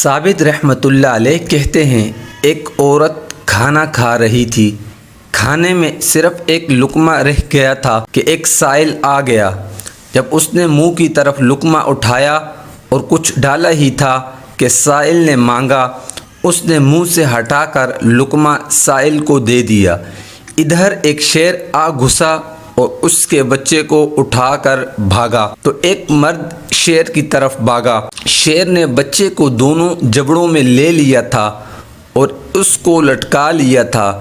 ثابت رحمۃ اللہ علیہ کہتے ہیں، ایک عورت کھانا کھا رہی تھی۔ کھانے میں صرف ایک لقمہ رہ گیا تھا کہ ایک سائل آ گیا۔ جب اس نے منہ کی طرف لقمہ اٹھایا اور کچھ ڈالا ہی تھا کہ سائل نے مانگا، اس نے منہ سے ہٹا کر لقمہ سائل کو دے دیا۔ ادھر ایک شیر آ گھسا اور اس کے بچے کو اٹھا کر بھاگا تو ایک مرد شیر کی طرف بھاگا۔ شیر نے بچے کو دونوں جبڑوں میں لے لیا تھا اور اس کو لٹکا لیا تھا۔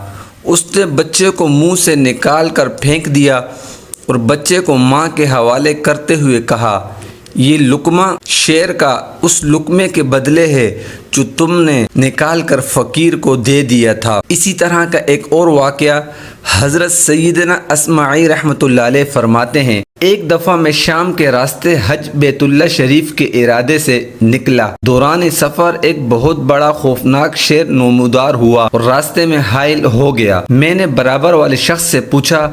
اس نے بچے کو منہ سے نکال کر پھینک دیا اور بچے کو ماں کے حوالے کرتے ہوئے کہا، یہ لقمہ شیر کا اس لقمے کے بدلے ہے جو تم نے نکال کر فقیر کو دے دیا تھا۔ اسی طرح کا ایک اور واقعہ حضرت سیدنا اسماعی رحمۃ اللہ علیہ فرماتے ہیں، ایک دفعہ میں شام کے راستے حج بیت اللہ شریف کے ارادے سے نکلا۔ دوران سفر ایک بہت بڑا خوفناک شیر نمودار ہوا اور راستے میں حائل ہو گیا۔ میں نے برابر والے شخص سے پوچھا،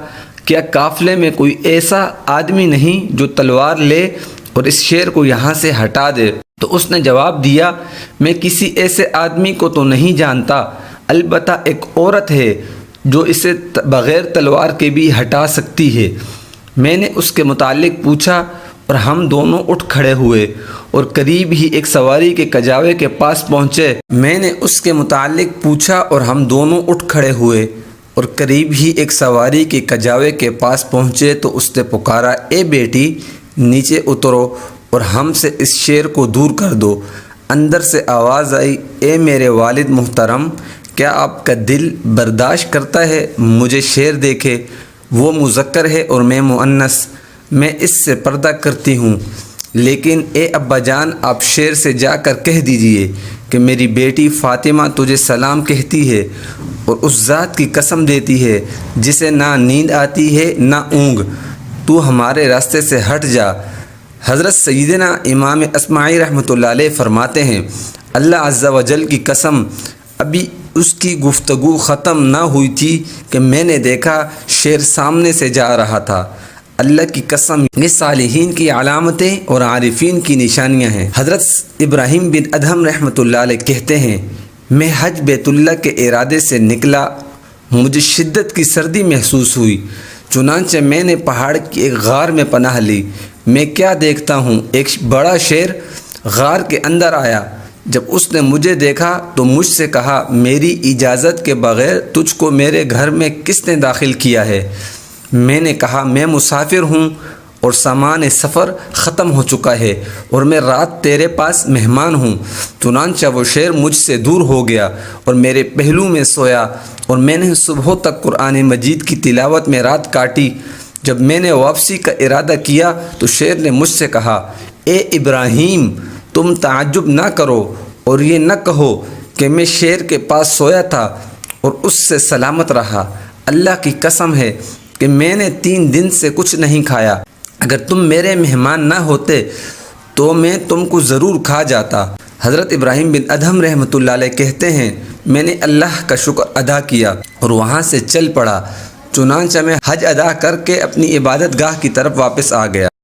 کیا قافلے میں کوئی ایسا آدمی نہیں جو تلوار لے اور اس شیر کو یہاں سے ہٹا دے؟ تو اس نے جواب دیا، میں کسی ایسے آدمی کو تو نہیں جانتا، البتہ ایک عورت ہے جو اسے بغیر تلوار کے بھی ہٹا سکتی ہے۔ میں نے اس کے متعلق پوچھا اور ہم دونوں اٹھ کھڑے ہوئے اور قریب ہی ایک سواری کے کجاوے کے پاس پہنچے۔ میں نے اس کے متعلق پوچھا اور ہم دونوں اٹھ کھڑے ہوئے اور قریب ہی ایک سواری کے کجاوے کے پاس پہنچے تو اس نے پکارا، اے بیٹی نیچے اترو اور ہم سے اس شیر کو دور کر دو۔ اندر سے آواز آئی، اے میرے والد محترم، کیا آپ کا دل برداشت کرتا ہے مجھے شیر دیکھے؟ وہ مذکر ہے اور میں مؤنث، میں اس سے پردہ کرتی ہوں، لیکن اے ابا جان، آپ شیر سے جا کر کہہ دیجئے کہ میری بیٹی فاطمہ تجھے سلام کہتی ہے اور اس ذات کی قسم دیتی ہے جسے نہ نیند آتی ہے نہ اونگ، تو ہمارے راستے سے ہٹ جا۔ حضرت سیدنا امام اسماعی رحمۃ اللہ علیہ فرماتے ہیں، اللہ عز و جل کی قسم، ابھی اس کی گفتگو ختم نہ ہوئی تھی کہ میں نے دیکھا شیر سامنے سے جا رہا تھا۔ اللہ کی قسم، یہ صالحین کی علامتیں اور عارفین کی نشانیاں ہیں۔ حضرت ابراہیم بن ادہم رحمۃ اللہ علیہ کہتے ہیں، میں حج بیت اللہ کے ارادے سے نکلا، مجھے شدت کی سردی محسوس ہوئی، چنانچہ میں نے پہاڑ کی ایک غار میں پناہ لی۔ میں کیا دیکھتا ہوں، ایک بڑا شیر غار کے اندر آیا۔ جب اس نے مجھے دیکھا تو مجھ سے کہا، میری اجازت کے بغیر تجھ کو میرے گھر میں کس نے داخل کیا ہے؟ میں نے کہا، میں مسافر ہوں اور سامان سفر ختم ہو چکا ہے اور میں رات تیرے پاس مہمان ہوں۔ چنانچہ وہ شیر مجھ سے دور ہو گیا اور میرے پہلو میں سویا اور میں نے صبح تک قرآن مجید کی تلاوت میں رات کاٹی۔ جب میں نے واپسی کا ارادہ کیا تو شیر نے مجھ سے کہا، اے ابراہیم، تم تعجب نہ کرو اور یہ نہ کہو کہ میں شیر کے پاس سویا تھا اور اس سے سلامت رہا۔ اللہ کی قسم ہے کہ میں نے 3 دن سے کچھ نہیں کھایا، اگر تم میرے مہمان نہ ہوتے تو میں تم کو ضرور کھا جاتا۔ حضرت ابراہیم بن ادہم رحمۃ اللہ علیہ کہتے ہیں، میں نے اللہ کا شکر ادا کیا اور وہاں سے چل پڑا، چنانچہ میں حج ادا کر کے اپنی عبادت گاہ کی طرف واپس آ گیا۔